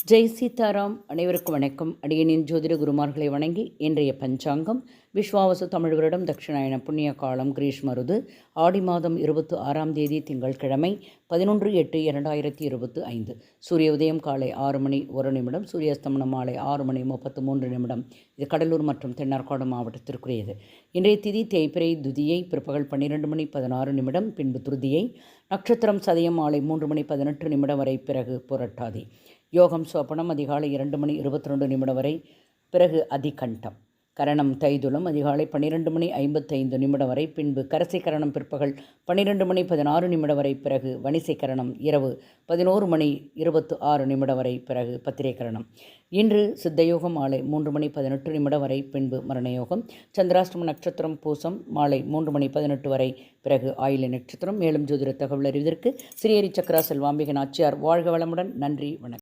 ஜெய் சீதாராம். அனைவருக்கும் வணக்கம். அடியனின் ஜோதிட குருமார்களை வணங்கி இன்றைய பஞ்சாங்கம் விஸ்வாவசு தமிழ் வருடம் தட்சிணாயன புண்ணிய காலம் கிரீஷ்ம ருது ஆடி மாதம் 26ஆம் தேதி திங்கட்கிழமை 11/8/2025. சூரிய உதயம் காலை 6 மணி 1 நிமிடம், சூரியஸ்தமனம் மாலை 6 மணி 33 நிமிடம். இது கடலூர் மற்றும் தென்னார்காடு மாவட்டத்திற்குரியது. இன்றைய திதி தேய்பிறை துதியை பிற்பகல் 12 மணி 16 நிமிடம், பின்பு துருதியை. நட்சத்திரம் சதயம் மாலை 3 மணி 18 நிமிடம் வரை, பிறகு புரட்டாதி. யோகம் சோப்பனம் அதிகாலை 2 மணி 22 நிமிடம் வரை, பிறகு அதிகண்டம். கரணம் தைதுளம் அதிகாலை 12 மணி 55 நிமிடம் வரை, பின்பு கரசை கரணம் பிற்பகல் 12 மணி 16 நிமிடம் வரை, பிறகு வணிசை கரணம் இரவு 11 மணி 26 நிமிடம் வரை, பிறகு பத்திரை கரணம். இன்று சித்தயோகம் மாலை 3 மணி 18 நிமிடம் வரை, பின்பு மரணயோகம். சந்திராஷ்டம நட்சத்திரம் பூசம் மாலை 3 மணி 18 வரை, பிறகு ஆயிலை நட்சத்திரம். மேலும் ஜோதிட தகவல் அறிவதற்கு ஸ்ரீஹரி சக்கரா செல்வாம்பிகை நாச்சியார் வாழ்க வளமுடன். நன்றி, வணக்கம்.